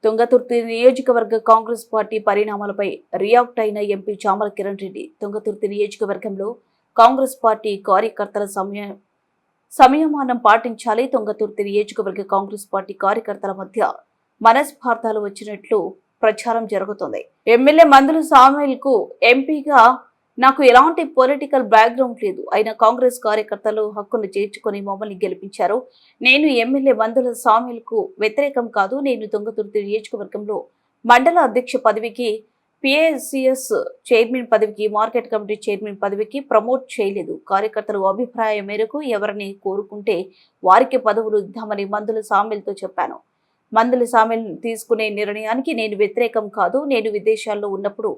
తుంగతుర్తి నియోజకవర్గ కాంగ్రెస్ పార్టీ పరిణామాలపై రియాక్ట్ అయిన ఎంపీ చామల కిరణ్ రెడ్డి తుంగతుర్తి నియోజకవర్గంలో కాంగ్రెస్ పార్టీ కార్యకర్తల సంయమనం పాటించాలి. తుంగతుర్తి నియోజకవర్గ కాంగ్రెస్ పార్టీ కార్యకర్తల మధ్య మనస్పార్థాలు వచ్చినట్లు ప్రచారం జరుగుతోంది. ఎమ్మెల్యే మందుల సామ్యూల్కు ఎంపీగా నాకు ఎలాంటి పొలిటికల్ బ్యాక్గ్రౌండ్ లేదు. అయినా కాంగ్రెస్ కార్యకర్తలు హక్కును చేర్చుకుని మమ్మల్ని గెలిపించారు. నేను ఎమ్మెల్యే మందుల సామ్యూల్కు వ్యతిరేకం కాదు. నేను తుంగతుర్తి నియోజకవర్గంలో మండల అధ్యక్ష పదవికి, పిఏసిఎస్ చైర్మన్ పదవికి, మార్కెట్ కమిటీ చైర్మన్ పదవికి ప్రమోట్ చేయలేదు. కార్యకర్తలు అభిప్రాయం మేరకు ఎవరిని కోరుకుంటే వారికి పదవులు ఇద్దామని మందుల సామ్యూల్తో చెప్పాను. మందుల సామ్యూల్ తీసుకునే నిర్ణయానికి నేను వ్యతిరేకం కాదు. నేను విదేశాల్లో ఉన్నప్పుడు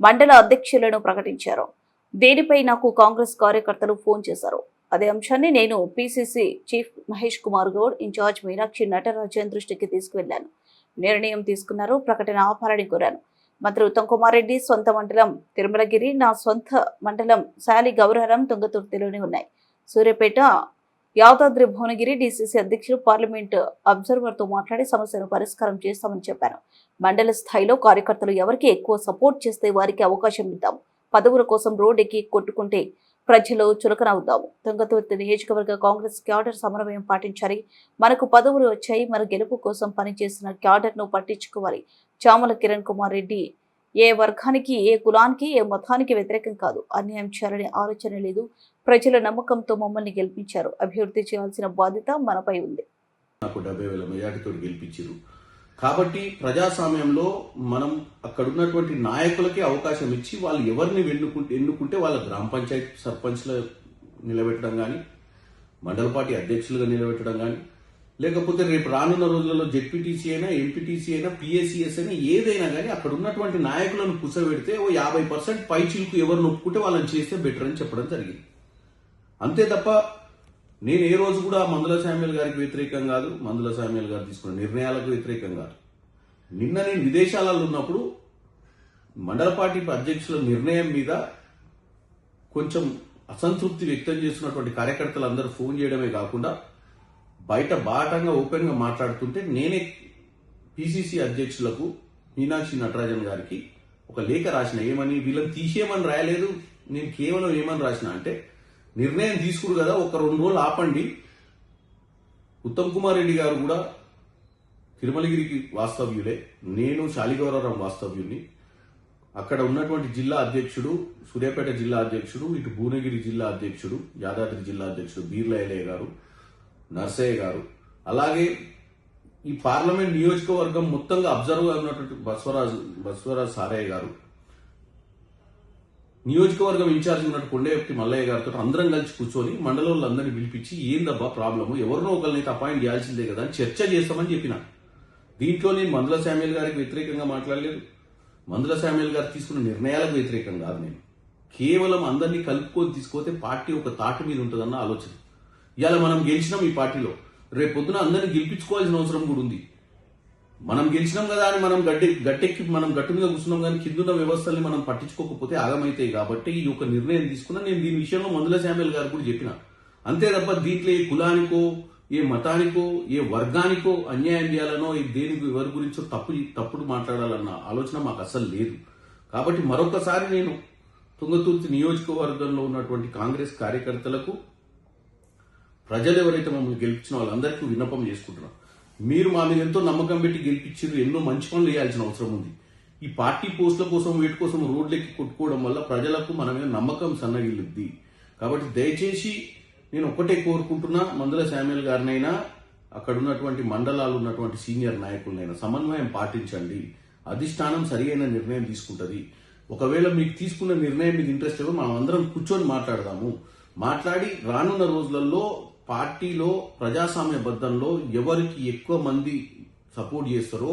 మండల అధ్యక్షులను ప్రకటించారు. దీనిపై నాకు కాంగ్రెస్ కార్యకర్తలు ఫోన్ చేశారు. అదే అంశాన్ని నేను PCC chief Mahesh Kumar Goud, in-charge Meenakshi Natarajan దృష్టికి తీసుకువెళ్లాను. నిర్ణయం తీసుకున్నారు. ప్రకటన ఆపాలని కోరాను. మంత్రి ఉత్తమ్ కుమార్ రెడ్డి సొంత మండలం తిరుమలగిరి, నా సొంత మండలం శాలి గౌరవరం తుంగతుర్తిలోనే ఉన్నాయి. సూర్యాపేట యాదాద్రి భువనగిరి డిసిసి అధ్యక్షులు పార్లమెంట్ అబ్జర్వర్తో మాట్లాడి సమస్యను పరిష్కారం చేస్తామని చెప్పాను. మండల స్థాయిలో కార్యకర్తలు ఎవరికి ఎక్కువ సపోర్ట్ చేస్తే వారికి అవకాశం ఇద్దాం. పదవుల కోసం రోడ్డెక్కి కొట్టుకుంటే ప్రజలు చులకనవుతాము. తుంగతుర్తి నియోజకవర్గ కాంగ్రెస్ క్యాడర్ సమన్వయం పాటించాలి. మనకు పదవులు వచ్చాయి. మన గెలుపు కోసం పనిచేసిన క్యాడర్ను పట్టించుకోవాలి. చామల కిరణ్ కుమార్ రెడ్డి ఏ వర్గానికి, ఏ కులానికి, ఏ మతానికి వ్యతిరేకం కాదు. అన్యాయం చేయాలనే ఆలోచన లేదు. ప్రజల నమ్మకంతో మమ్మల్ని గెలిపించారు. అభివృద్ధి చేయాల్సిన బాధ్యత మనపై ఉంది. నాకు 70,000 మెజార్టీతో గెలిపించారు. కాబట్టి ప్రజాస్వామ్యంలో మనం అక్కడ ఉన్నటువంటి నాయకులకి అవకాశం ఇచ్చి వాళ్ళు ఎవరిని ఎన్నుకుంటే వాళ్ళ గ్రామ పంచాయతీ సర్పంచ్లు నిలబెట్టడం కానీ, మండల పార్టీ అధ్యక్షులుగా నిలబెట్టడం కానీ, లేకపోతే రేపు రానున్న రోజులలో జెడ్పీటీసీ అయినా, ఎంపీటీసీ అయినా, పిఎస్సిఎస్ అయినా ఏదైనా కానీ అక్కడ ఉన్నటువంటి నాయకులను కూర్చోబెడితే ఓ 50% పై చిలుకు ఎవరు నొప్పుకుంటే వాళ్ళని చేస్తే బెటర్ అని చెప్పడం జరిగింది. అంతే తప్ప నేను ఏ రోజు కూడా మందుల సామ్యూల్ గారికి వ్యతిరేకం కాదు, మందుల సామ్యూల్ గారు తీసుకున్న నిర్ణయాలకు వ్యతిరేకం కాదు. నిన్న నేను విదేశాలలో ఉన్నప్పుడు మండల పార్టీ అధ్యక్షుల నిర్ణయం మీద కొంచెం అసంతృప్తి వ్యక్తం చేస్తున్నటువంటి కార్యకర్తలు అందరూ ఫోన్ చేయడమే కాకుండా బయట బాటంగా ఓపెన్గా మాట్లాడుతుంటే నేనే పిసిసి అధ్యక్షులకు మీనాక్షి నటరాజన్ గారికి ఒక లేఖ రాసిన. ఏమని? వీళ్ళని తీసేయమని రాయలేదు. నేను కేవలం ఏమని రాసిన అంటే, నిర్ణయం తీసుకురు కదా, ఒక 2 రోజులు ఆపండి. ఉత్తమ్ కుమార్ రెడ్డి గారు కూడా తిరుమలగిరికి వాస్తవ్యులే, నేను శాలిగౌరవరం వాస్తవ్యుని. అక్కడ ఉన్నటువంటి జిల్లా అధ్యక్షుడు, సూర్యాపేట జిల్లా అధ్యక్షుడు, ఇటు భువనగిరి జిల్లా అధ్యక్షుడు, యాదాద్రి జిల్లా అధ్యక్షుడు బీర్లయ్య గారు, నర్సయ్య గారు, అలాగే ఈ పార్లమెంట్ నియోజకవర్గం మొత్తంగా అబ్జర్వ్ ఉన్నటువంటి బస్వరాజ్ సారయ్య గారు, నియోజకవర్గం ఇన్ఛార్జ్ ఉన్నట్టు కొండేపి మల్లయ్య గారితో అందరం కలిసి కూర్చొని మండలందరినీ పిలిపించి ఏందబ్బా ప్రాబ్లము, ఎవరినో ఒకరినైతే అపాయింట్ చేయాల్సిందే కదా అని చర్చ చేస్తామని చెప్పిన. దీంట్లో నేను మందుల సామ్యూల్ గారికి వ్యతిరేకంగా మాట్లాడలేదు. మందుల సామ్యూల్ గారు తీసుకున్న నిర్ణయాలకు వ్యతిరేకం కాదు. నేను కేవలం అందరినీ కలుపుకొని తీసుకుపోతే పార్టీ ఒక తాటి మీద ఉంటుందన్న ఆలోచన. ఇవాళ మనం గెలిచినాం ఈ పార్టీలో, రేపు పొద్దున అందరినీ గెలిపించుకోవాల్సిన అవసరం కూడా ఉంది. మనం గెలిచినాం కదా అని మనం గట్టెక్కి మనం గట్టు మీద కూర్చున్నాం కానీ కిందున్న వ్యవస్థల్ని మనం పట్టించుకోకపోతే ఆగమైతాయి. కాబట్టి ఈ యొక్క నిర్ణయం తీసుకున్నా. నేను దీని విషయంలో మందుల సామ్యూల్ గారు కూడా చెప్పిన. అంతే తప్ప దీంట్లో ఏ కులానికో, ఏ మతానికో, ఏ వర్గానికో అన్యాయం చేయాలనో, దేనికి ఎవరి గురించో తప్పుడు మాట్లాడాలన్న ఆలోచన మాకు అసలు లేదు. కాబట్టి మరొకసారి నేను తుంగతుర్తి నియోజకవర్గంలో ఉన్నటువంటి కాంగ్రెస్ కార్యకర్తలకు, ప్రజలు ఎవరైతే మమ్మల్ని గెలిపించిన వాళ్ళందరికీ విన్నపం చేసుకుంటున్నాం. మీరు మా మీద ఎంతో నమ్మకం పెట్టి గెలిపించారు. ఎన్నో మంచి పనులు చేయాల్సిన అవసరం ఉంది. ఈ పార్టీ పోస్టుల కోసం, వీటి కోసం రోడ్లెక్కి కొట్టుకోవడం వల్ల ప్రజలకు మన మీద నమ్మకం సన్నగిల్లుద్ది. కాబట్టి దయచేసి నేను ఒక్కటే కోరుకుంటున్నా, మందుల సామ్యూల్ గారినైనా, అక్కడ ఉన్నటువంటి మండలాలు ఉన్నటువంటి సీనియర్ నాయకులనైనా సమన్వయం పాటించండి. అధిష్టానం సరి అయిన నిర్ణయం తీసుకుంటుంది. ఒకవేళ మీకు తీసుకున్న నిర్ణయం మీద ఇంట్రెస్ట్ లేదో మనం అందరం కూర్చొని మాట్లాడదాము. మాట్లాడి రానున్న రోజులలో పార్టీలో ప్రజాస్వామ్యబద్ధంలో ఎవరికి ఎక్కువ మంది సపోర్ట్ చేస్తారో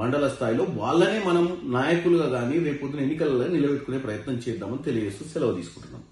మండల స్థాయిలో వాళ్ళనే మనం నాయకులుగా కానీ రేపొద్దున ఎన్నికలలో నిలబెట్టుకునే ప్రయత్నం చేద్దామని తెలియజేస్తూ సెలవు తీసుకుంటున్నాం.